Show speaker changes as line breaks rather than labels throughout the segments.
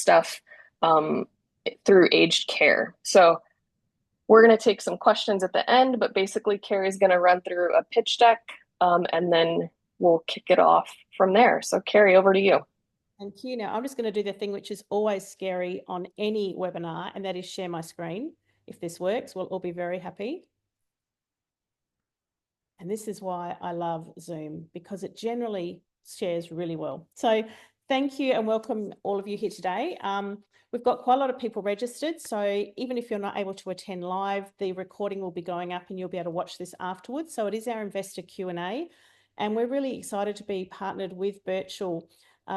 stuff through aged care. So we're going to take some questions at the end, but basically Carrie's going to run through a pitch deck, and then we'll kick it off from there. So Carrie, over to you.
Thank you. Now I'm just going to do the thing which is always scary on any webinar, and that is share my screen. If this works, we'll all be very happy. And this is why I love Zoom, because it generally shares really well. So thank you and welcome all of you here today. We've got quite a lot of people registered. So even if you're not able to attend live, the recording will be going up and you'll be able to watch this afterwards. So it is our investor Q&A. And we're really excited to be partnered with Birchal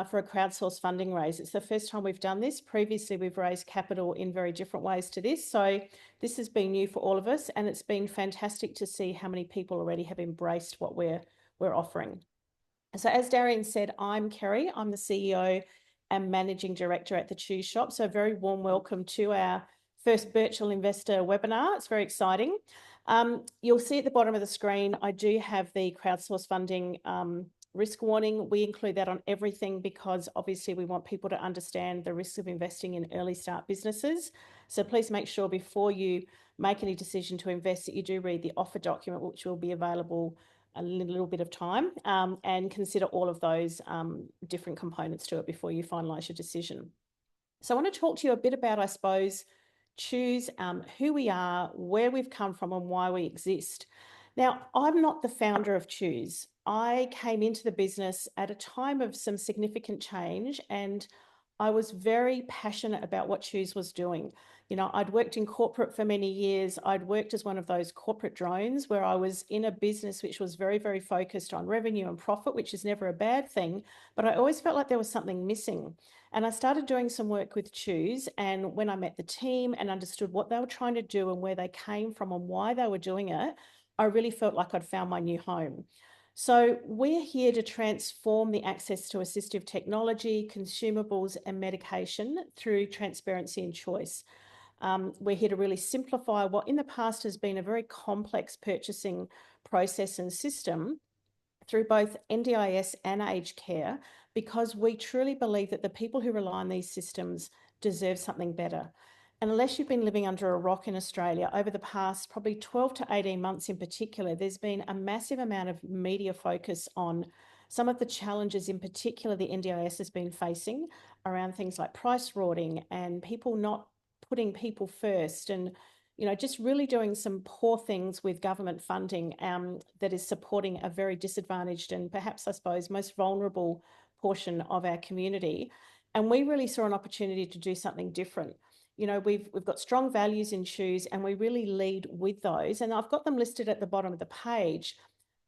for a crowdsourced funding raise. It's the first time we've done this. Previously, we've raised capital in very different ways to this. So this has been new for all of us, and it's been fantastic to see how many people already have embraced what we're offering. So as Darian said, I'm Kerry. I'm the CEO and Managing Director at the Chooze Shop. So a very warm welcome to our first Birchal Investor webinar. It's very exciting. You'll see at the bottom of the screen, I do have the crowdsourced funding risk warning. We include that on everything because obviously we want people to understand the risks of investing in early start businesses. So please make sure before you make any decision to invest that you do read the offer document, which will be available a little bit of time, and consider all of those different components to it before you finalise your decision. So I want to talk to you a bit about, I suppose, Chooze, who we are, where we've come from and why we exist. Now, I'm not the founder of Chooze. I came into the business at a time of some significant change, and I was very passionate about what Chooze was doing. You know, I'd worked in corporate for many years. I'd worked as one of those corporate drones where I was in a business which was very, very focused on revenue and profit, which is never a bad thing. But I always felt like there was something missing. And I started doing some work with Chooze. And when I met the team and understood what they were trying to do and where they came from and why they were doing it, I really felt like I'd found my new home. So we're here to transform the access to assistive technology, consumables and medication through transparency and choice. We're here to really simplify what in the past has been a very complex purchasing process and system through both NDIS and aged care, because we truly believe that the people who rely on these systems deserve something better. And unless you've been living under a rock in Australia, over the past probably 12 to 18 months in particular, there's been a massive amount of media focus on some of the challenges in particular the NDIS has been facing around things like price rorting and people not putting people first, and you know, just really doing some poor things with government funding that is supporting a very disadvantaged and perhaps, I suppose, most vulnerable portion of our community. And we really saw an opportunity to do something different. You know, we've got strong values in Chooze and we really lead with those. And I've got them listed at the bottom of the page.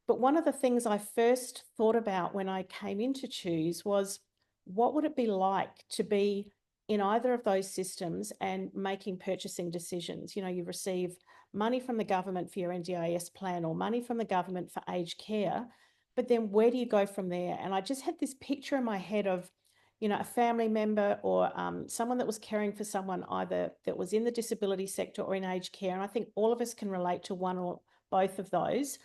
But one of the things I first thought about when I came into Chooze was, what would it be like to be in either of those systems and making purchasing decisions? You know, you receive money from the government for your NDIS plan or money from the government for aged care, but then where do you go from there? And I just had this picture in my head of, you know, a family member or someone that was caring for someone either that was in the disability sector or in aged care. And I think all of us can relate to one or both of those.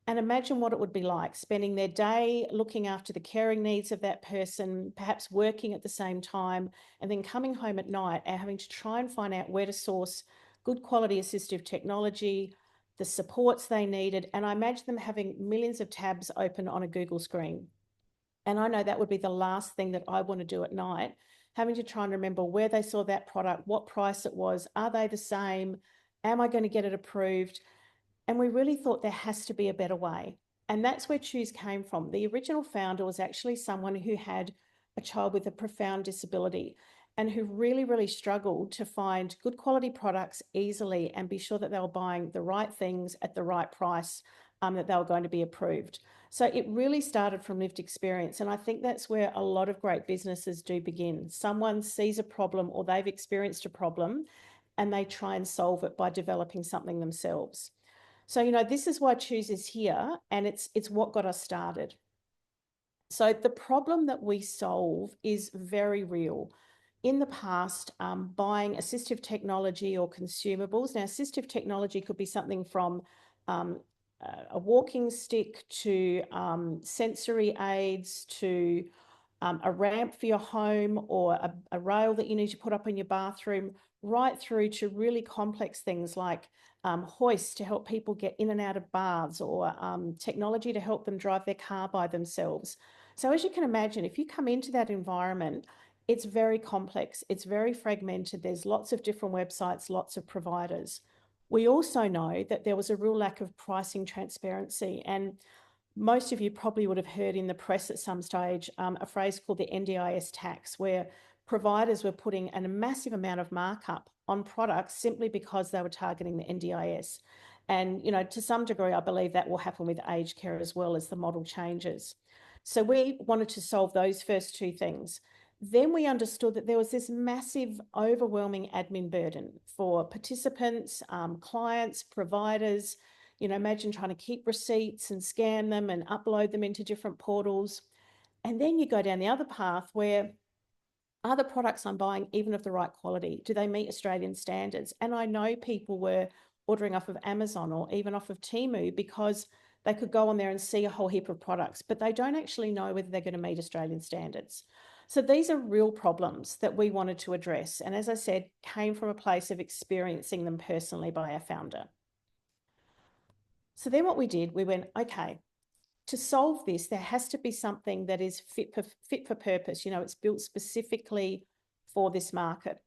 And imagine what it would be like spending their day looking after the caring needs of that person, perhaps working at the same time, and then coming home at night and having to try and find out where to source good quality assistive technology, the supports they needed. And I imagine them having millions of tabs open on a Google screen. And I know that would be the last thing that I want to do at night, having to try and remember where they saw that product, what price it was, are they the same, am I going to get it approved? And we really thought there has to be a better way. And that's where Chooze came from. The original founder was actually someone who had a child with a profound disability and who really, really struggled to find good quality products easily and be sure that they were buying the right things at the right price, that they were going to be approved. So it really started from lived experience. And I think that's where a lot of great businesses do begin. Someone sees a problem or they've experienced a problem and they try and solve it by developing something themselves. So, you know, this is why Chooze is here, and it's what got us started. So the problem that we solve is very real. In the past, buying assistive technology or consumables. Now, assistive technology could be something from a walking stick to sensory aids to a ramp for your home or a rail that you need to put up in your bathroom, right through to really complex things like hoists to help people get in and out of baths, or technology to help them drive their car by themselves. So as you can imagine, if you come into that environment, it's very complex, it's very fragmented, there's lots of different websites, lots of providers. We also know that there was a real lack of pricing transparency, and most of you probably would have heard in the press at some stage a phrase called the NDIS tax, where providers were putting a massive amount of markup on products simply because they were targeting the NDIS. And, you know, to some degree, I believe that will happen with aged care as well as the model changes. So we wanted to solve those first two things. Then we understood that there was this massive, overwhelming admin burden for participants, clients, providers. You know, imagine trying to keep receipts and scan them and upload them into different portals. And then you go down the other path where, are the products I'm buying even of the right quality? Do they meet Australian standards? And I know people were ordering off of Amazon or even off of Temu because they could go on there and see a whole heap of products, but they don't actually know whether they're going to meet Australian standards. So these are real problems that we wanted to address. And as I said, came from a place of experiencing them personally by our founder. So then what we did, we went, okay, to solve this, there has to be something that is fit for purpose. You know, it's built specifically for this market.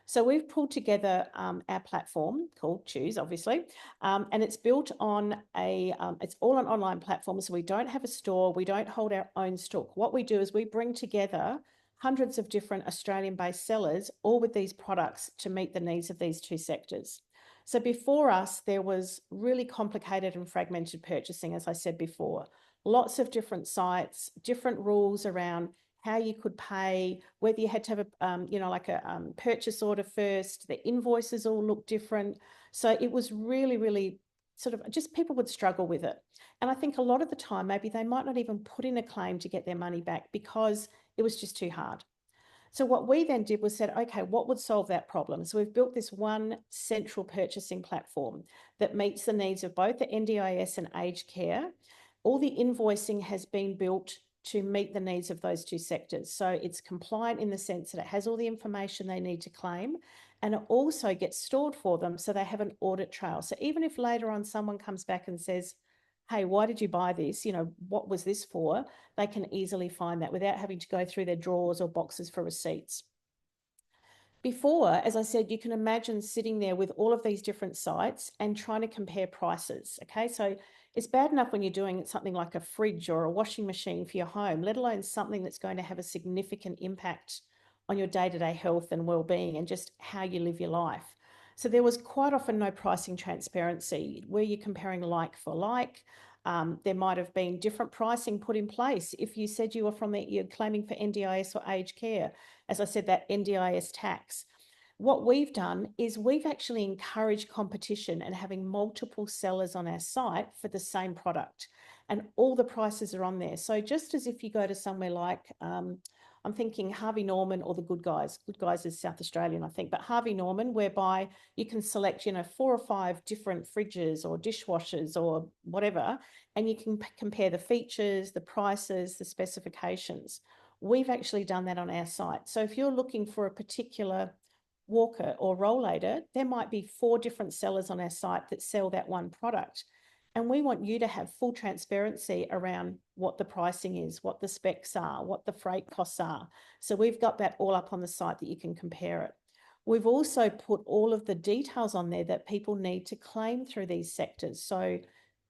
So we've pulled together our platform called Chooze, obviously, and it's built on it's all an online platform. So we don't have a store. We don't hold our own stock. What we do is we bring together hundreds of different Australian-based sellers, all with these products to meet the needs of these two sectors. So before us, there was really complicated and fragmented purchasing, as I said before. Lots of different sites, different rules around how you could pay, whether you had to have a purchase order first. The invoices all look different. So it was really, really sort of just people would struggle with it. And I think a lot of the time, maybe they might not even put in a claim to get their money back because it was just too hard. So what we then did was said, okay, what would solve that problem? So we've built this one central purchasing platform that meets the needs of both the NDIS and aged care. All the invoicing has been built to meet the needs of those two sectors. So it's compliant in the sense that it has all the information they need to claim, and it also gets stored for them so they have an audit trail. So even if later on someone comes back and says, hey, why did you buy this? You know, what was this for? They can easily find that without having to go through their drawers or boxes for receipts. Before, as I said, you can imagine sitting there with all of these different sites and trying to compare prices. Okay, so it's bad enough when you're doing something like a fridge or a washing machine for your home, let alone something that's going to have a significant impact on your day-to-day health and well-being and just how you live your life. So there was quite often no pricing transparency. Were you comparing like for like? There might have been different pricing put in place. If you said you were you're claiming for NDIS or aged care, as I said, that NDIS tax. What we've done is we've actually encouraged competition and having multiple sellers on our site for the same product, and all the prices are on there. So just as if you go to somewhere like, I'm thinking Harvey Norman or the Good Guys. Good Guys is South Australian, I think, but Harvey Norman, whereby you can select, 4 or 5 different fridges or dishwashers or whatever, and you can compare the features, the prices, the specifications. We've actually done that on our site. So if you're looking for a particular walker or rollator, there might be 4 different sellers on our site that sell that one product. And we want you to have full transparency around what the pricing is, what the specs are, what the freight costs are. So we've got that all up on the site that you can compare it. We've also put all of the details on there that people need to claim through these sectors. So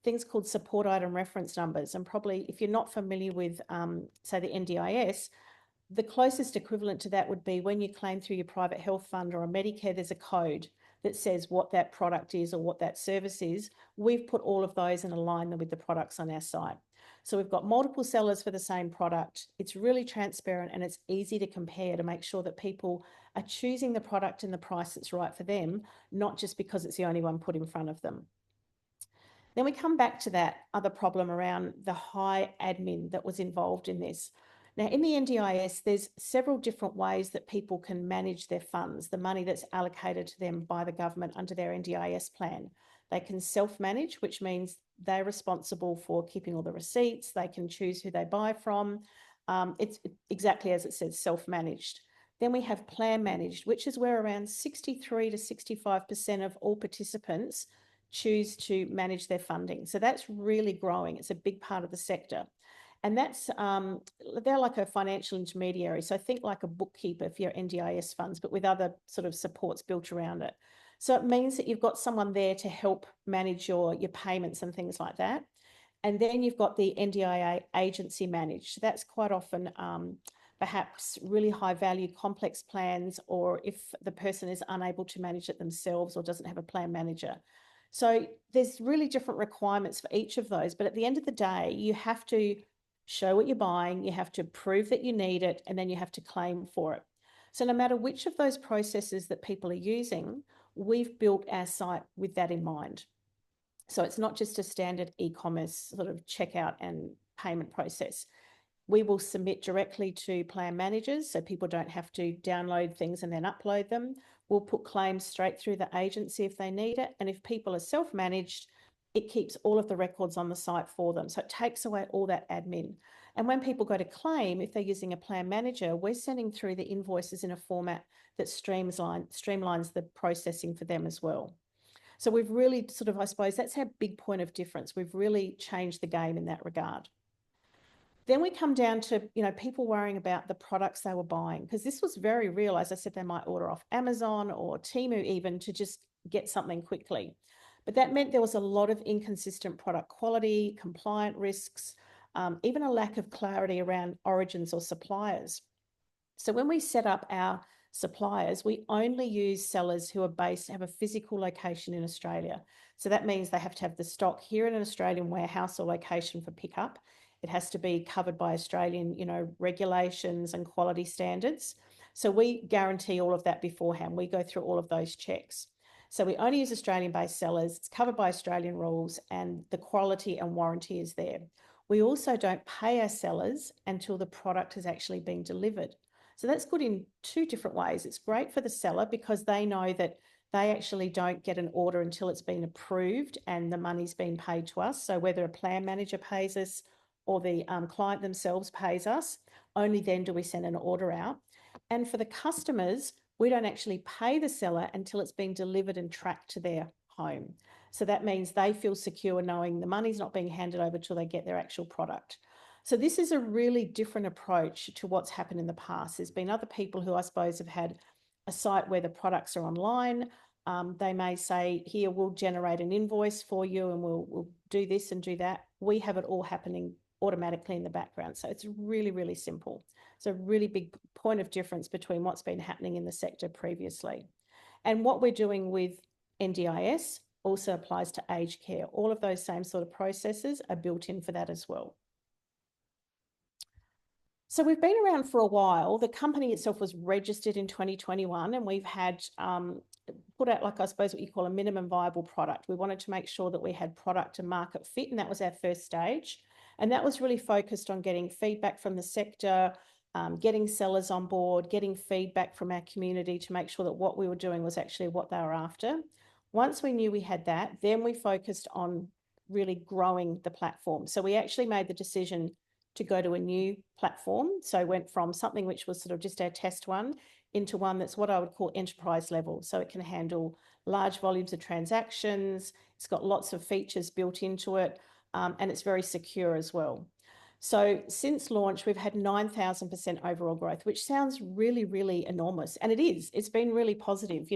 things called support item reference numbers. And probably if you're not familiar with, say, the NDIS, the closest equivalent to that would be when you claim through your private health fund or a Medicare, there's a code that says what that product is or what that service is. We've put all of those and aligned them with the products on our site. So we've got multiple sellers for the same product. It's really transparent and it's easy to compare to make sure that people are choosing the product and the price that's right for them, not just because it's the only one put in front of them. Then we come back to that other problem around the high admin that was involved in this. Now, in the NDIS, there's several different ways that people can manage their funds, the money that's allocated to them by the government under their NDIS plan. They can self-manage, which means they're responsible for keeping all the receipts. They can choose who they buy from. It's exactly as it says, self-managed. Then we have plan managed, which is where around 63 to 65% of all participants choose to manage their funding. So that's really growing. It's a big part of the sector. And that's, they're like a financial intermediary. So think like a bookkeeper for your NDIS funds, but with other sort of supports built around it. So it means that you've got someone there to help manage your payments and things like that. And then you've got the NDIA agency managed. So that's quite often perhaps really high value complex plans, or if the person is unable to manage it themselves or doesn't have a plan manager. So there's really different requirements for each of those. But at the end of the day, you have to show what you're buying, you have to prove that you need it, and then you have to claim for it. So no matter which of those processes that people are using, we've built our site with that in mind. So it's not just a standard e-commerce sort of checkout and payment process. We will submit directly to plan managers so people don't have to download things and then upload them. We'll put claims straight through the agency if they need it. And if people are self-managed, it keeps all of the records on the site for them. So it takes away all that admin. And when people go to claim, if they're using a plan manager, we're sending through the invoices in a format that streamlines the processing for them as well. So we've really sort of, I suppose, that's our big point of difference. We've really changed the game in that regard. Then we come down to, people worrying about the products they were buying, because this was very real. As I said, they might order off Amazon or Temu even to just get something quickly. But that meant there was a lot of inconsistent product quality, compliant risks, even a lack of clarity around origins or suppliers. So when we set up our suppliers, we only use sellers who are have a physical location in Australia. So that means they have to have the stock here in an Australian warehouse or location for pickup. It has to be covered by Australian, regulations and quality standards. So we guarantee all of that beforehand. We go through all of those checks. So we only use Australian-based sellers. It's covered by Australian rules, and the quality and warranty is there. We also don't pay our sellers until the product has actually been delivered. So that's good in two different ways. It's great for the seller because they know that they actually don't get an order until it's been approved and the money's been paid to us. So whether a plan manager pays us or the client themselves pays us, only then do we send an order out. And for the customers, we don't actually pay the seller until it's been delivered and tracked to their home. So that means they feel secure knowing the money's not being handed over till they get their actual product. So this is a really different approach to what's happened in the past. There's been other people who I suppose have had a site where the products are online. They may say, here, we'll generate an invoice for you and we'll do this and do that. We have it all happening automatically in the background. So it's really, really simple. It's a really big point of difference between what's been happening in the sector previously. And what we're doing with NDIS also applies to aged care. All of those same sort of processes are built in for that as well. So we've been around for a while. The company itself was registered in 2021, and we've had put out, like I suppose, what you call a minimum viable product. We wanted to make sure that we had product to market fit, and that was our first stage. And that was really focused on getting feedback from the sector, getting sellers on board, getting feedback from our community to make sure that what we were doing was actually what they were after. Once we knew we had that, then we focused on really growing the platform. So we actually made the decision to go to a new platform. So went from something which was sort of just our test one into one that's what I would call enterprise level. So it can handle large volumes of transactions. It's got lots of features built into it, and it's very secure as well. So since launch, we've had 9,000% overall growth, which sounds really, really enormous. And it is. It's been really positive.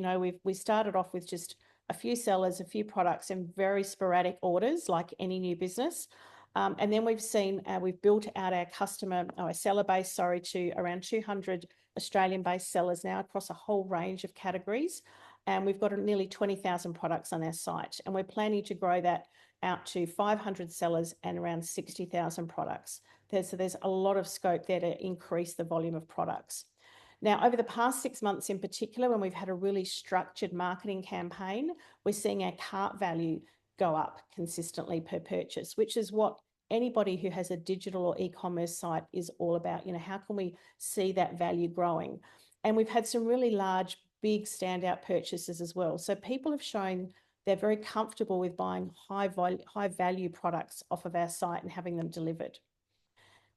We started off with just a few sellers, a few products, and very sporadic orders, like any new business. And then we've built out our seller base, to around 200 Australian-based sellers now across a whole range of categories. And we've got nearly 20,000 products on our site. And we're planning to grow that out to 500 sellers and around 60,000 products. So there's a lot of scope there to increase the volume of products. Now, over the past 6 months in particular, when we've had a really structured marketing campaign, we're seeing our cart value go up consistently per purchase, which is what anybody who has a digital or e-commerce site is all about. How can we see that value growing? And we've had some really large, big standout purchases as well. So people have shown they're very comfortable with buying high value products off of our site and having them delivered.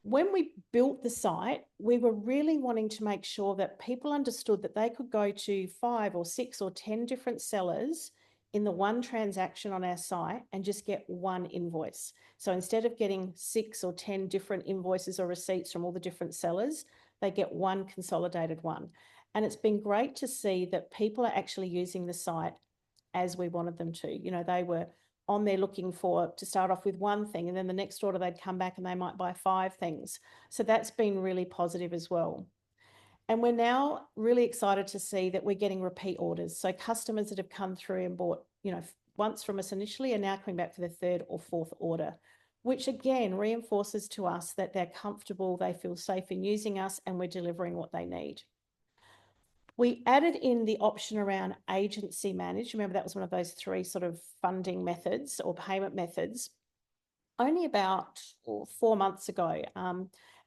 when we built the site, we were really wanting to make sure that people understood that they could go to 5 or 6 or 10 different sellers in the one transaction on our site and just get one invoice. So instead of getting 6 or 10 different invoices or receipts from all the different sellers, they get one consolidated one. And it's been great to see that people are actually using the site as we wanted them to. You know, they were on there looking to start off with one thing, and then the next order they'd come back and they might buy 5 things. So that's been really positive as well. And we're now really excited to see that we're getting repeat orders. So customers that have come through and bought, you know, once from us initially are now coming back for their 3rd or 4th order, which again reinforces to us that they're comfortable, they feel safe in using us, and we're delivering what they need. We added in the option around agency managed. Remember, that was one of those 3 sort of funding methods or payment methods only about 4 months ago.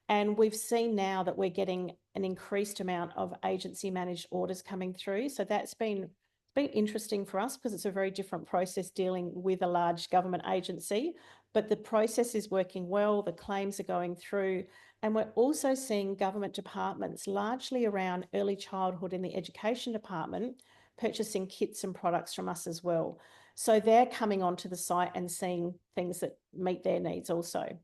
And we've seen now that we're getting an increased amount of agency managed orders coming through. So that's been interesting for us because it's a very different process dealing with a large government agency, but the process is working well, the claims are going through, and we're also seeing government departments, largely around early childhood in the education department, purchasing kits and products from us as well. So they're coming onto the site and seeing things that meet their needs also.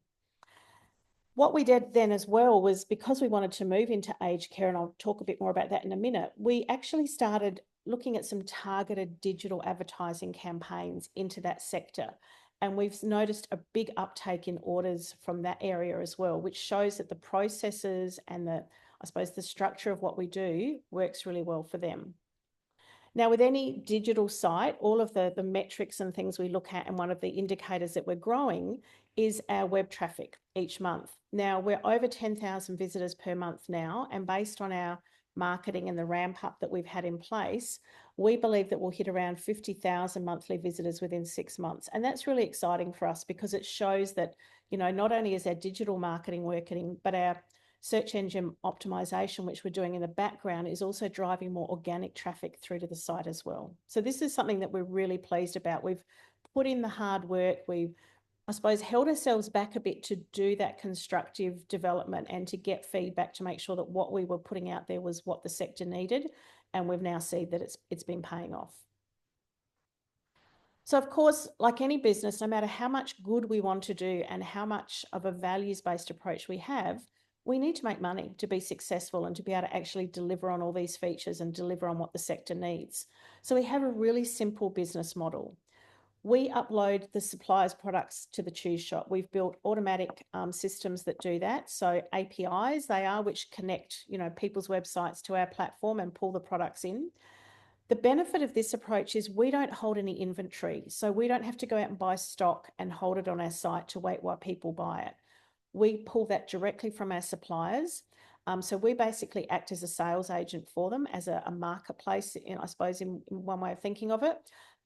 What we did then as well was, because we wanted to move into aged care, and I'll talk a bit more about that in a minute, we actually started looking at some targeted digital advertising campaigns into that sector. And we've noticed a big uptake in orders from that area as well, which shows that the processes and I suppose the structure of what we do works really well for them. Now, with any digital site, all of the metrics and things we look at, and one of the indicators that we're growing is our web traffic each month. Now, we're over 10,000 visitors per month now, and based on our marketing and the ramp up that we've had in place, we believe that we'll hit around 50,000 monthly visitors within 6 months. And that's really exciting for us because it shows that, you know, not only is our digital marketing working, but our search engine optimization, which we're doing in the background, is also driving more organic traffic through to the site as well. So this is something that we're really pleased about. We've put in the hard work. We've, I suppose, held ourselves back a bit to do that constructive development and to get feedback to make sure that what we were putting out there was what the sector needed. And we've now seen that it's been paying off. So of course, like any business, no matter how much good we want to do and how much of a values-based approach we have, we need to make money to be successful and to be able to actually deliver on all these features and deliver on what the sector needs. So we have a really simple business model. We upload the supplier's products to the Chooze shop. We've built automatic systems that do that. So APIs, they are, which connect, you know, people's websites to our platform and pull the products in. The benefit of this approach is we don't hold any inventory. So we don't have to go out and buy stock and hold it on our site to wait while people buy it. We pull that directly from our suppliers. So we basically act as a sales agent for them, as a marketplace, I suppose, in one way of thinking of it,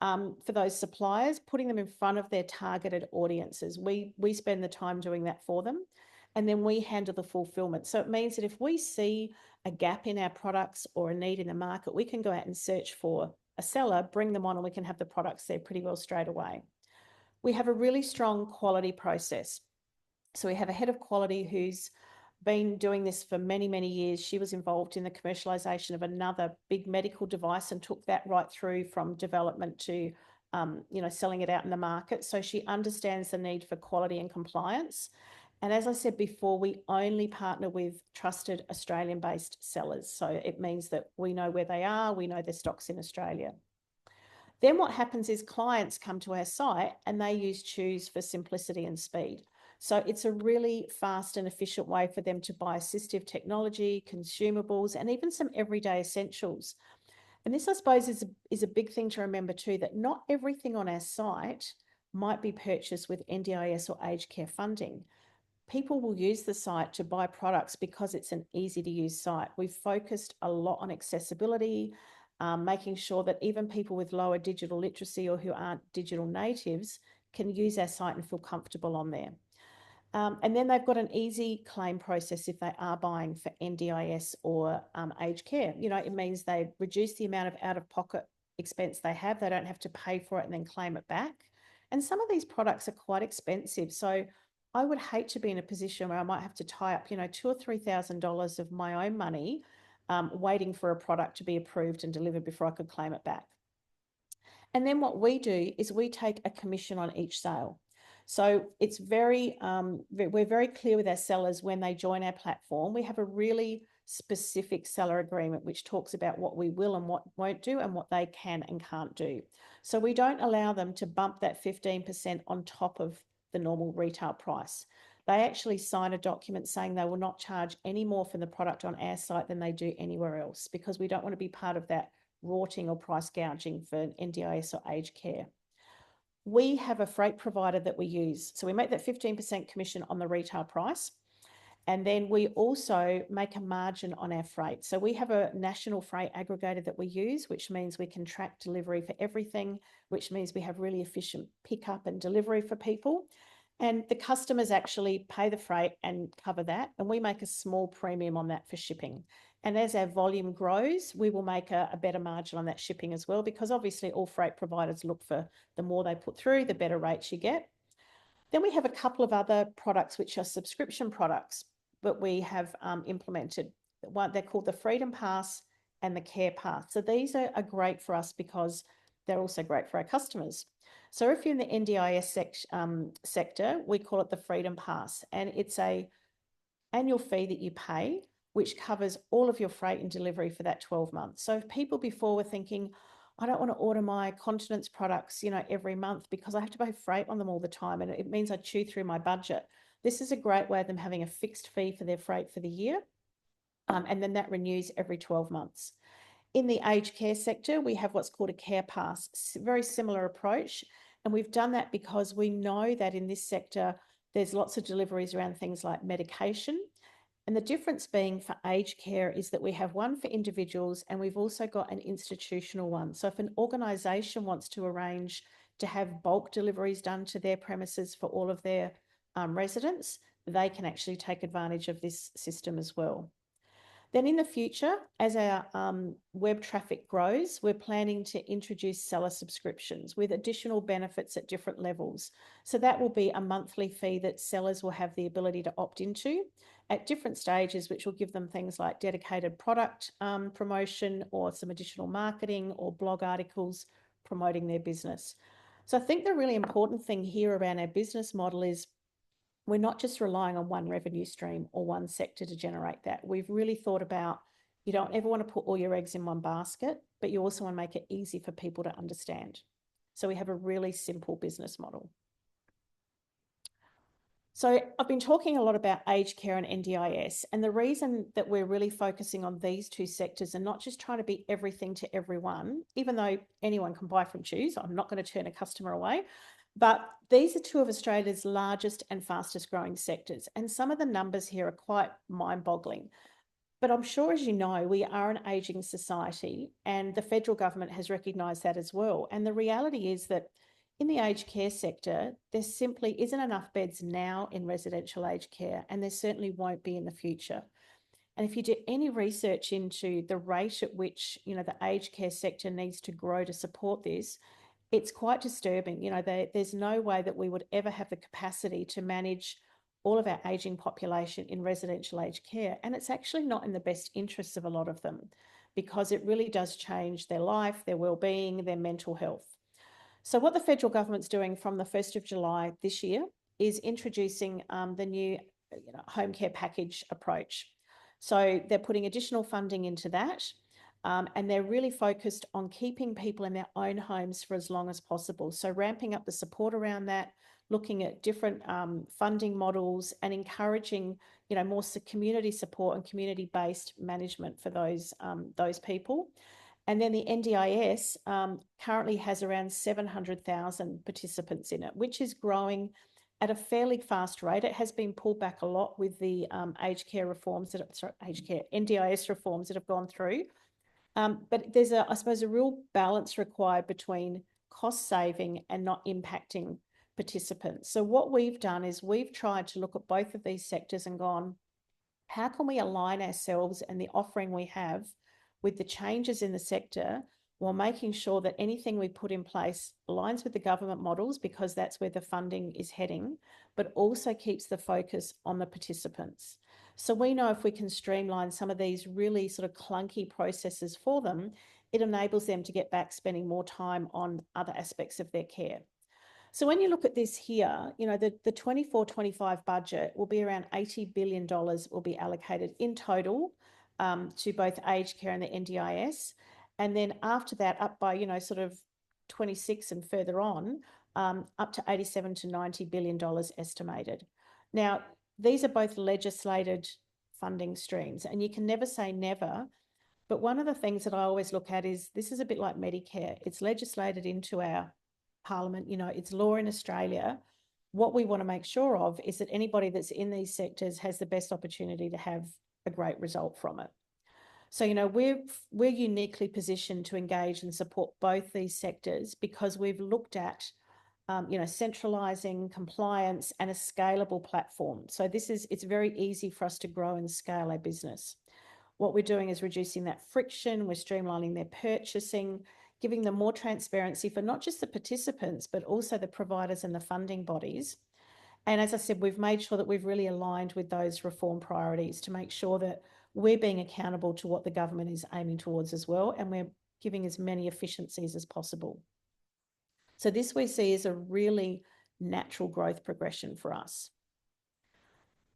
for those suppliers, putting them in front of their targeted audiences. We spend the time doing that for them, and then we handle the fulfillment. So it means that if we see a gap in our products or a need in the market, we can go out and search for a seller, bring them on, and we can have the products there pretty well straight away. We have a really strong quality process. So we have a head of quality who's been doing this for many, many years. She was involved in the commercialization of another big medical device and took that right through from development to, you know, selling it out in the market. So she understands the need for quality and compliance. And as I said before, we only partner with trusted Australian-based sellers. So it means that we know where they are, we know their stocks in Australia. Then what happens is clients come to our site and they use Chooze for simplicity and speed. So it's a really fast and efficient way for them to buy assistive technology, consumables, and even some everyday essentials. And this, I suppose, is a big thing to remember too, that not everything on our site might be purchased with NDIS or aged care funding. People will use the site to buy products because it's an easy to use site. We've focused a lot on accessibility, making sure that even people with lower digital literacy or who aren't digital natives can use our site and feel comfortable on there. And then they've got an easy claim process if they are buying for NDIS or aged care. You know, it means they reduce the amount of out-of-pocket expense they have. They don't have to pay for it and then claim it back. And some of these products are quite expensive. So I would hate to be in a position where I might have to tie up, $2,000 or $3,000 of my own money, waiting for a product to be approved and delivered before I could claim it back. And then what we do is we take a commission on each sale. So it's we're very clear with our sellers when they join our platform. We have a really specific seller agreement which talks about what we will and what won't do and what they can and can't do. So we don't allow them to bump that 15% on top of the normal retail price. They actually sign a document saying they will not charge any more for the product on our site than they do anywhere else, because we don't want to be part of that rorting or price gouging for NDIS or aged care. We have a freight provider that we use. So we make that 15% commission on the retail price. And then we also make a margin on our freight. So we have a national freight aggregator that we use, which means we can track delivery for everything, which means we have really efficient pickup and delivery for people. And the customers actually pay the freight and cover that. And we make a small premium on that for shipping. And as our volume grows, we will make a better margin on that shipping as well, because obviously all freight providers look for the more they put through, the better rates you get. Then we have a couple of other products which are subscription products that we have implemented. They're called the Freedom Pass and the Care Pass. So these are great for us because they're also great for our customers. So if you're in the NDIS sector, we call it the Freedom Pass, and it's an annual fee that you pay, which covers all of your freight and delivery for that 12 months. So if people before were thinking, I don't want to order my continence products, every month because I have to pay freight on them all the time, and it means I chew through my budget. This is a great way of them having a fixed fee for their freight for the year. And then that renews every 12 months. In the aged care sector, we have what's called a Care Pass, very similar approach. And we've done that because we know that in this sector, there's lots of deliveries around things like medication. And the difference being for aged care is that we have one for individuals and we've also got an institutional one. So if an organisation wants to arrange to have bulk deliveries done to their premises for all of their residents, they can actually take advantage of this system as well. Then in the future, as our web traffic grows, we're planning to introduce seller subscriptions with additional benefits at different levels. So that will be a monthly fee that sellers will have the ability to opt into at different stages, which will give them things like dedicated product promotion or some additional marketing or blog articles promoting their business. So I think the really important thing here around our business model is we're not just relying on one revenue stream or one sector to generate that. We've really thought about, you don't ever want to put all your eggs in one basket, but you also want to make it easy for people to understand. So we have a really simple business model. So I've been talking a lot about aged care and NDIS, and the reason that we're really focusing on these two sectors and not just trying to be everything to everyone, even though anyone can buy from Chooze, I'm not going to turn a customer away, but these are two of Australia's largest and fastest growing sectors. And some of the numbers here are quite mind-boggling. But I'm sure, as you know, we are an ageing society and the federal government has recognised that as well. And the reality is that in the aged care sector, there simply isn't enough beds now in residential aged care, and there certainly won't be in the future. And if you do any research into the rate at which, the aged care sector needs to grow to support this, it's quite disturbing. There's no way that we would ever have the capacity to manage all of our ageing population in residential aged care. And it's actually not in the best interests of a lot of them, because it really does change their life, their well-being, their mental health. So what the federal government's doing from the 1st of July this year is introducing the new home care package approach. So they're putting additional funding into that. And they're really focused on keeping people in their own homes for as long as possible. So ramping up the support around that, looking at different funding models and encouraging, more community support and community-based management for those people. And then the NDIS currently has around 700,000 participants in it, which is growing at a fairly fast rate. It has been pulled back a lot with the NDIS reforms that have gone through. But there's I suppose, a real balance required between cost saving and not impacting participants. So what we've done is we've tried to look at both of these sectors and gone, how can we align ourselves and the offering we have with the changes in the sector while making sure that anything we put in place aligns with the government models, because that's where the funding is heading, but also keeps the focus on the participants. So we know if we can streamline some of these really sort of clunky processes for them, it enables them to get back spending more time on other aspects of their care. So when you look at this here, you know, the 24-25 budget will be around $80 billion will be allocated in total to both aged care and the NDIS. And then after that, up by, you know, sort of 26 and further on, up to $87 to $90 billion estimated. Now, these are both legislated funding streams, and you can never say never. But one of the things that I always look at is this is a bit like Medicare. It's legislated into our Parliament, you know, it's law in Australia. What we want to make sure of is that anybody that's in these sectors has the best opportunity to have a great result from it. So, you know, we're uniquely positioned to engage and support both these sectors because we've looked at, you know, centralising compliance and a scalable platform. So it's very easy for us to grow and scale our business. What we're doing is reducing that friction. We're streamlining their purchasing, giving them more transparency for not just the participants, but also the providers and the funding bodies. And as I said, we've made sure that we've really aligned with those reform priorities to make sure that we're being accountable to what the government is aiming towards as well, and we're giving as many efficiencies as possible. So this we see as a really natural growth progression for us.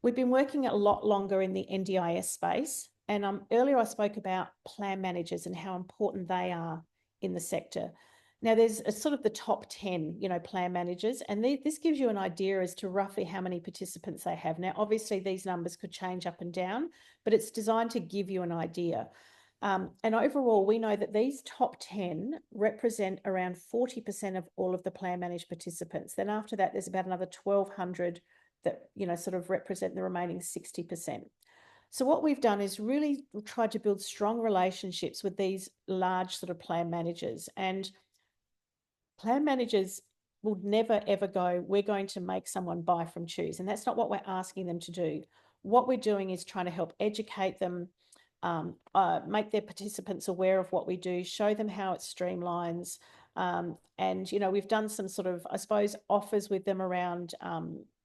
We've been working a lot longer in the NDIS space, and earlier I spoke about plan managers and how important they are in the sector. Now, there's a sort of the top 10, you know, plan managers, and this gives you an idea as to roughly how many participants they have. Now, obviously, these numbers could change up and down, but it's designed to give you an idea. And overall, we know that these top 10 represent around 40% of all of the plan managed participants. Then after that, there's about another 1,200 that, you know, sort of represent the remaining 60%. So what we've done is really tried to build strong relationships with these large sort of plan managers, and plan managers will never, ever go, we're going to make someone buy from Chooze. And that's not what we're asking them to do. What we're doing is trying to help educate them, make their participants aware of what we do, show them how it streamlines. And, you know, we've done some sort of, I suppose, offers with them around,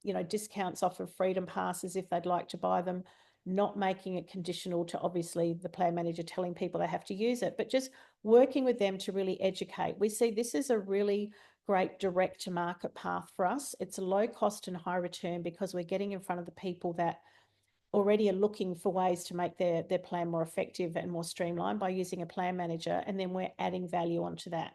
you know, discounts off of freedom passes if they'd like to buy them, not making it conditional to obviously the plan manager telling people they have to use it, but just working with them to really educate. We see this is a really great direct to market path for us. It's a low cost and high return because we're getting in front of the people that already are looking for ways to make their plan more effective and more streamlined by using a plan manager, and then we're adding value onto that.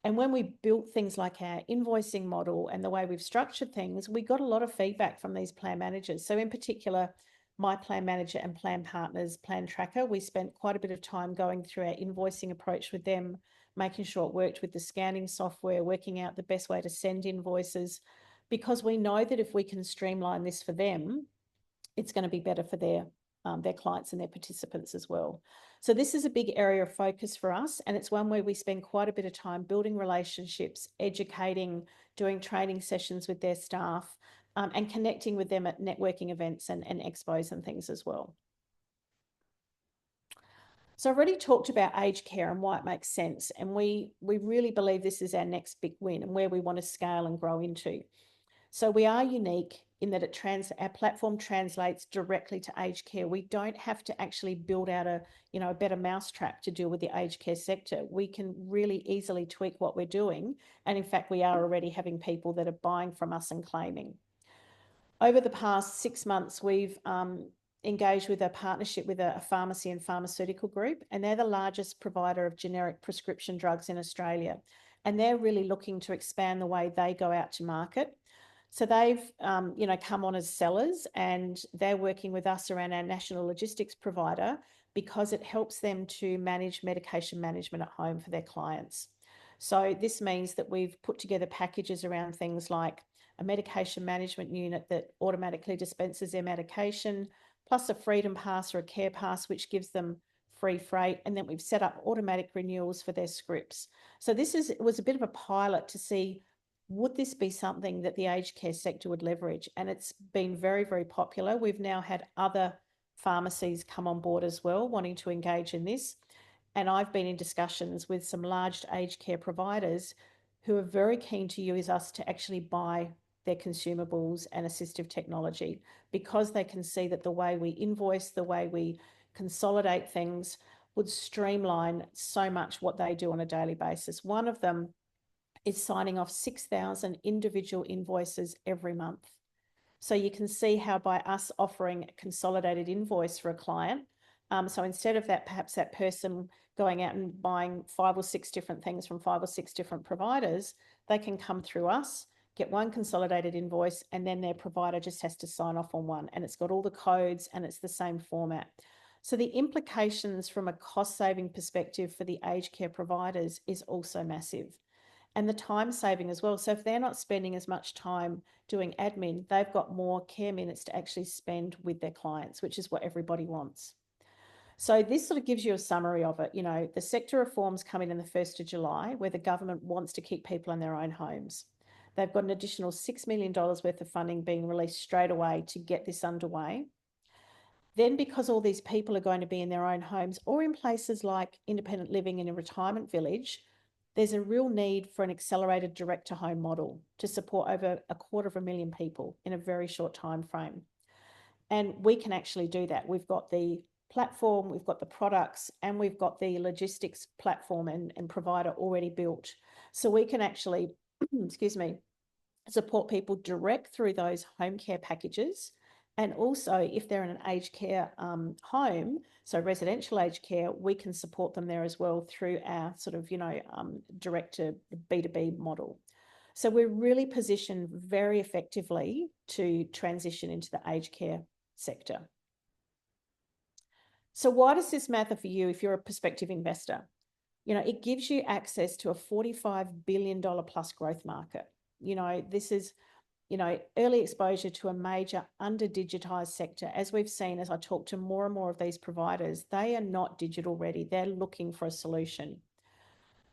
And when we built things like our invoicing model and the way we've structured things, we got a lot of feedback from these plan managers. So in particular, my plan manager and plan partners, plan tracker, we spent quite a bit of time going through our invoicing approach with them, making sure it worked with the scanning software, working out the best way to send invoices, because we know that if we can streamline this for them, it's going to be better for their clients and their participants as well. So this is a big area of focus for us, and it's one where we spend quite a bit of time building relationships, educating, doing training sessions with their staff, and connecting with them at networking events and expos and things as well. So I've already talked about aged care and why it makes sense, and we really believe this is our next big win and where we want to scale and grow into. So we are unique in that our platform translates directly to aged care. We don't have to actually build out a better mousetrap to deal with the aged care sector. We can really easily tweak what we're doing. And in fact, we are already having people that are buying from us and claiming. Over the past 6 months, we've engaged with a partnership with a pharmacy and pharmaceutical group, and they're the largest provider of generic prescription drugs in Australia. And they're really looking to expand the way they go out to market. So they've, come on as sellers, and they're working with us around our national logistics provider because it helps them to manage medication management at home for their clients. So this means that we've put together packages around things like a medication management unit that automatically dispenses their medication, plus a freedom pass or a care pass, which gives them free freight. And then we've set up automatic renewals for their scripts. So it was a bit of a pilot to see, would this be something that the aged care sector would leverage? And it's been very, very popular. We've now had other pharmacies come on board as well, wanting to engage in this. And I've been in discussions with some large aged care providers who are very keen to use us to actually buy their consumables and assistive technology, because they can see that the way we invoice, the way we consolidate things would streamline so much what they do on a daily basis. One of them is signing off 6,000 individual invoices every month. So you can see how by us offering a consolidated invoice for a client, so instead of that, perhaps that person going out and buying 5 or 6 different things from 5 or 6 different providers, they can come through us, get one consolidated invoice, and then their provider just has to sign off on one. And it's got all the codes and it's the same format. So the implications from a cost saving perspective for the aged care providers is also massive. And the time saving as well. So if they're not spending as much time doing admin, they've got more care minutes to actually spend with their clients, which is what everybody wants. So this sort of gives you a summary of it. You know, the sector reforms come in the 1st of July, where the government wants to keep people in their own homes. They've got an additional $6 million worth of funding being released straight away to get this underway. Then, because all these people are going to be in their own homes or in places like independent living in a retirement village, there's a real need for an accelerated direct-to-home model to support over 250,000 people in a very short time frame. And we can actually do that. We've got the platform, we've got the products, and we've got the logistics platform and provider already built. So we can actually, excuse me, support people direct through those home care packages. And also, if they're in an aged care home, so residential aged care, we can support them there as well through our sort of, direct to B2B model. So we're really positioned very effectively to transition into the aged care sector. So why does this matter for you if you're a prospective investor? You know, it gives you access to a $45 billion plus growth market. You know, this is, early exposure to a major under-digitized sector. As we've seen, as I talk to more and more of these providers, they are not digital ready. They're looking for a solution.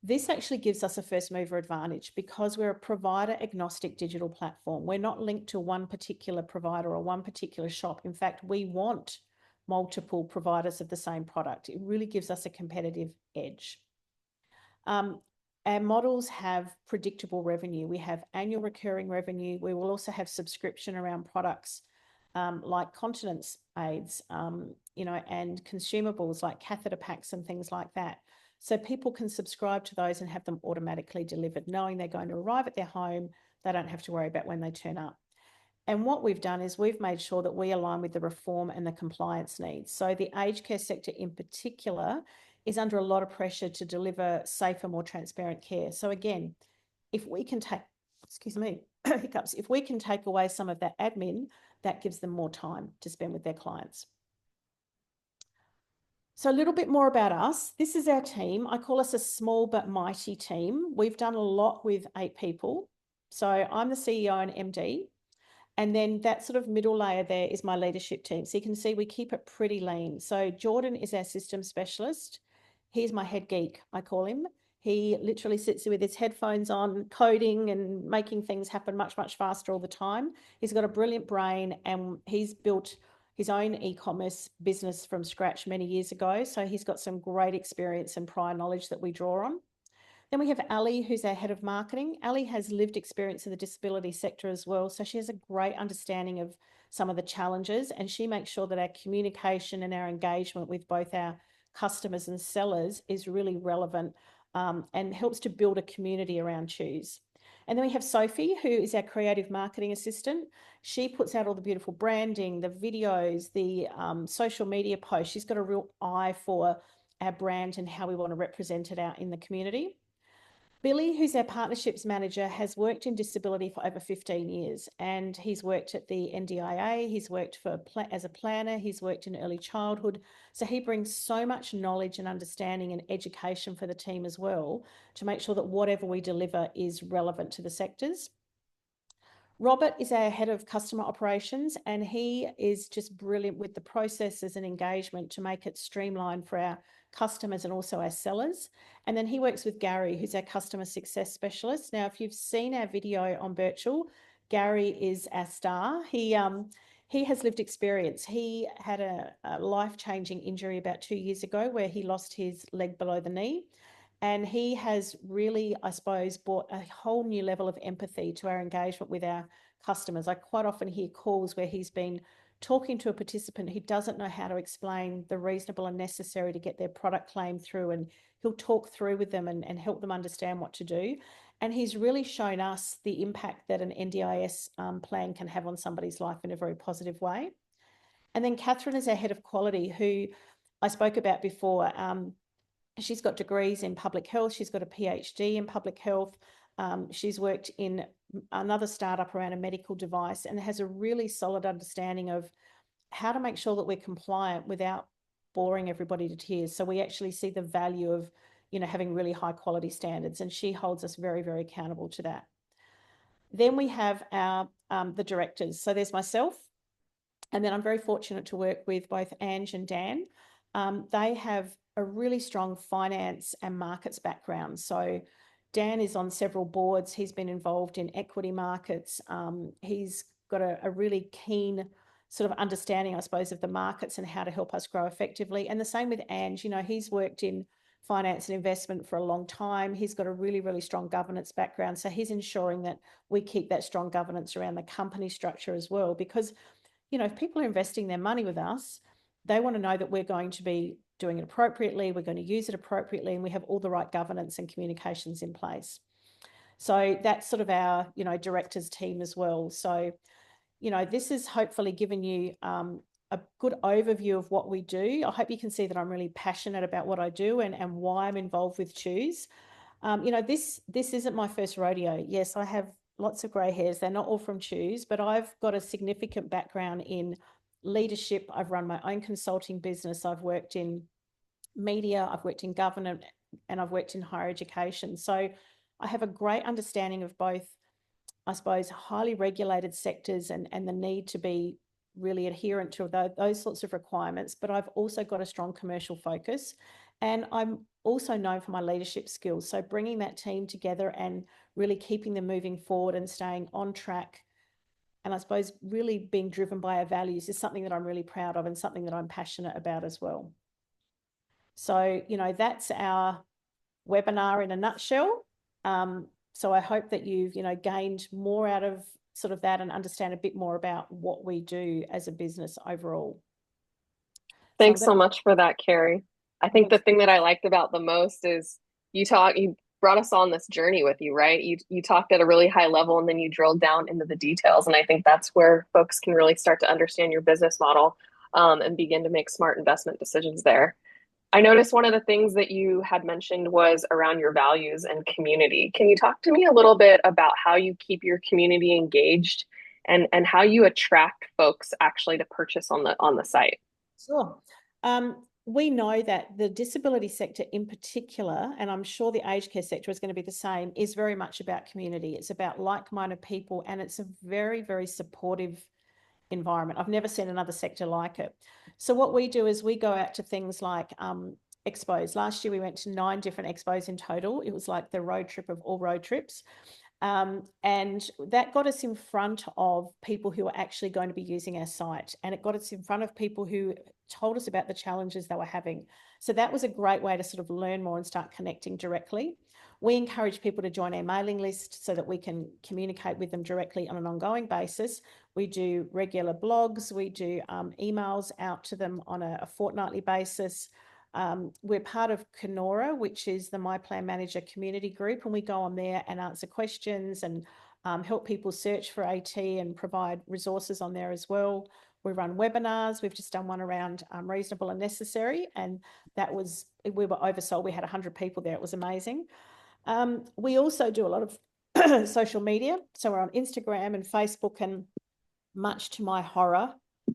This actually gives us a first mover advantage because we're a provider agnostic digital platform. We're not linked to one particular provider or one particular shop. In fact, we want multiple providers of the same product. It really gives us a competitive edge. Our models have predictable revenue. We have annual recurring revenue. We will also have subscription around products like continence aids, and consumables like catheter packs and things like that. So people can subscribe to those and have them automatically delivered, knowing they're going to arrive at their home. They don't have to worry about when they turn up. And what we've done is we've made sure that we align with the reform and the compliance needs. So the aged care sector in particular is under a lot of pressure to deliver safer, more transparent care. So again, if we can take, hiccups, if we can take away some of that admin, that gives them more time to spend with their clients. So a little bit more about us. This is our team. I call us a small but mighty team. We've done a lot with 8 people. So I'm the CEO and MD. And then that sort of middle layer there is my leadership team. So you can see we keep it pretty lean. So Jordan is our system specialist. He's my head geek, I call him. He literally sits with his headphones on, coding and making things happen much, much faster all the time. He's got a brilliant brain and he's built his own e-commerce business from scratch many years ago. So he's got some great experience and prior knowledge that we draw on. Then we have Ali, who's our head of marketing. Ali has lived experience in the disability sector as well. So she has a great understanding of some of the challenges, and she makes sure that our communication and our engagement with both our customers and sellers is really relevant and helps to build a community around Chooze. And then we have Sophie, who is our creative marketing assistant. She puts out all the beautiful branding, the videos, the social media posts. She's got a real eye for our brand and how we want to represent it out in the community. Billy, who's our partnerships manager, has worked in disability for over 15 years, and he's worked at the NDIA, he's worked as a planner, he's worked in early childhood. So he brings so much knowledge and understanding and education for the team as well to make sure that whatever we deliver is relevant to the sectors. Robert is our head of customer operations, and he is just brilliant with the processes and engagement to make it streamlined for our customers and also our sellers. And then he works with Gary, who's our customer success specialist. Now, if you've seen our video on Birchal, Gary is our star. he has lived experience. He had a life-changing injury about 2 years ago where he lost his leg below the knee. And he has really, I suppose, brought a whole new level of empathy to our engagement with our customers. I quite often hear calls where he's been talking to a participant who doesn't know how to explain the reasonable and necessary to get their product claim through, and he'll talk through with them and help them understand what to do. And he's really shown us the impact that an NDIS plan can have on somebody's life in a very positive way. And then Catherine is our head of quality, who I spoke about before. She's got degrees in public health. She's got a PhD in public health. She's worked in another startup around a medical device and has a really solid understanding of how to make sure that we're compliant without boring everybody to tears. So we actually see the value of, having really high quality standards, and she holds us very, very accountable to that. Then we have our the directors. So there's myself, and then I'm very fortunate to work with both Ange and Dan. They have a really strong finance and markets background. So Dan is on several boards. He's been involved in equity markets. He's got a really keen sort of understanding, I suppose, of the markets and how to help us grow effectively. And the same with Ange. He's worked in finance and investment for a long time. He's got a really, really strong governance background. So he's ensuring that we keep that strong governance around the company structure as well. Because, if people are investing their money with us, they want to know that we're going to be doing it appropriately, we're going to use it appropriately, and we have all the right governance and communications in place. So that's sort of our, directors team as well. So, this has hopefully given you a good overview of what we do. I hope you can see that I'm really passionate about what I do and why I'm involved with Chooze. This isn't my first rodeo. Yes, I have lots of grey hairs. They're not all from Chooze, but I've got a significant background in leadership. I've run my own consulting business. I've worked in media, I've worked in government, and I've worked in higher education. So I have a great understanding of both, I suppose, highly regulated sectors and the need to be really adherent to those sorts of requirements. But I've also got a strong commercial focus. And I'm also known for my leadership skills. So bringing that team together and really keeping them moving forward and staying on track, and I suppose really being driven by our values, is something that I'm really proud of and something that I'm passionate about as well. So, that's our webinar in a nutshell. So I hope that you've, gained more out of sort of that and understand a bit more about what we do as a business overall.
Thanks so much for that, Carrie. I think the thing that I liked about the most is you brought us on this journey with you, right? You talked at a really high level and then you drilled down into the details. And I think that's where folks can really start to understand your business model and begin to make smart investment decisions there. I noticed one of the things that you had mentioned was around your values and community. Can you talk to me a little bit about how you keep your community engaged and how you attract folks actually to purchase on the site?
Sure. We know that the disability sector in particular, and I'm sure the aged care sector is going to be the same, is very much about community. It's about like-minded people, and it's a very, very supportive environment. I've never seen another sector like it. So what we do is we go out to things like expos. Last year we went to 9 different expos in total. It was like the road trip of all road trips. And that got us in front of people who are actually going to be using our site. And it got us in front of people who told us about the challenges they were having. So that was a great way to sort of learn more and start connecting directly. We encourage people to join our mailing list so that we can communicate with them directly on an ongoing basis. We do regular blogs. We do emails out to them on a fortnightly basis. We're part of Kenora, which is the My Plan Manager community group, and we go on there and answer questions and help people search for AT and provide resources on there as well. We run webinars. We've just done one around reasonable and necessary, and we were oversold. We had 100 people there. It was amazing. We also do a lot of social media. So we're on Instagram and Facebook, and much to my horror,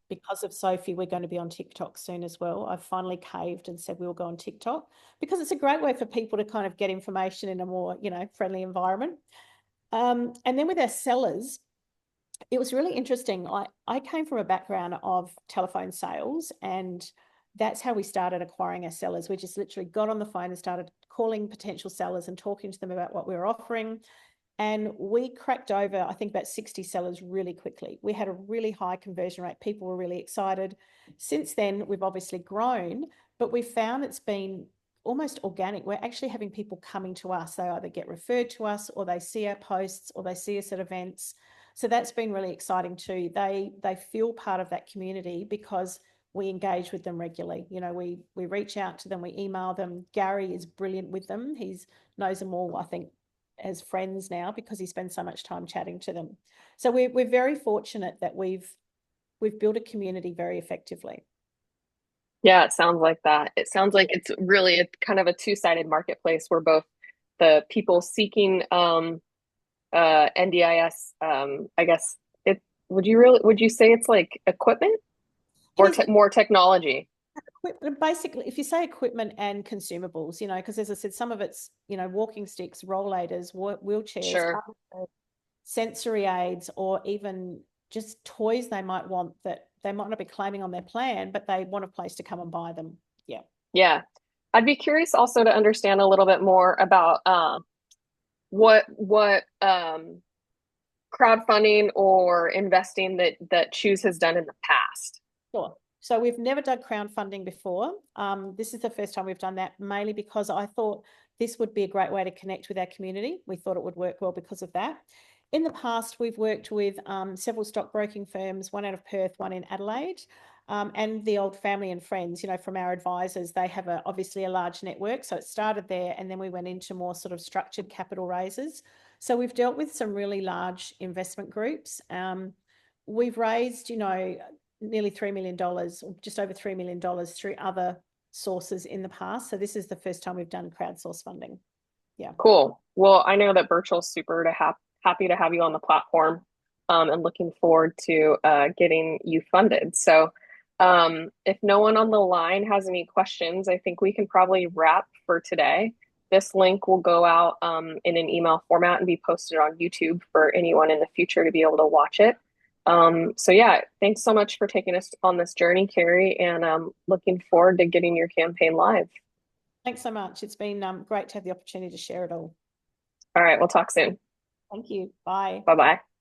because of Sophie, we're going to be on TikTok soon as well. I've finally caved and said we will go on TikTok because it's a great way for people to kind of get information in a more, friendly environment. And then with our sellers, it was really interesting. I came from a background of telephone sales, and that's how we started acquiring our sellers. We just literally got on the phone and started calling potential sellers and talking to them about what we were offering. And we cracked over, I think, about 60 sellers really quickly. We had a really high conversion rate. People were really excited. Since then, we've obviously grown, but we've found it's been almost organic. We're actually having people coming to us. They either get referred to us, or they see our posts, or they see us at events. So that's been really exciting too. They feel part of that community because we engage with them regularly. You know, we reach out to them, we email them. Gary is brilliant with them. He knows them all, I think, as friends now because he spends so much time chatting to them. So we're very fortunate that we've built a community very effectively.
Yeah, it sounds like that. It sounds like it's really a kind of a two-sided marketplace where both the people seeking NDIS, I guess it would you say it's like equipment
It
or
is
te more technology?
equipment, basically. If you say equipment and consumables, you know, because as I said, some of it's, you know, walking sticks, rollators, wheelchairs,
Sure.
sensory aids, or even just toys they might want that they might not be claiming on their plan, but they want a place to come and buy them. Yeah.
Yeah. I'd be curious also to understand a little bit more about what crowdfunding or investing that Chooze has done in the past.
Sure. So we've never done crowdfunding before. This is the first time we've done that, mainly because I thought this would be a great way to connect with our community. We thought it would work well because of that. In the past, we've worked with several stockbroking firms, one out of Perth, one in Adelaide, and the old family and friends, you know, from our advisors. They have obviously a large network. So it started there, and then we went into more sort of structured capital raises. So we've dealt with some really large investment groups. We've raised, you know, nearly $3 million, or just over $3 million through other sources in the past. So this is the first time we've done crowdsource funding. Yeah.
Cool. Well, I know that Birchal's super happy to have you on the platform, and looking forward to getting you funded. So, if no one on the line has any questions, I think we can probably wrap for today. This link will go out in an email format and be posted on YouTube for anyone in the future to be able to watch it. So yeah, thanks so much for taking us on this journey, Carrie, and looking forward to getting your campaign live.
Thanks so much. It's been great to have the opportunity to share it all.
All right, we'll talk soon.
Thank you. Bye.
Bye bye.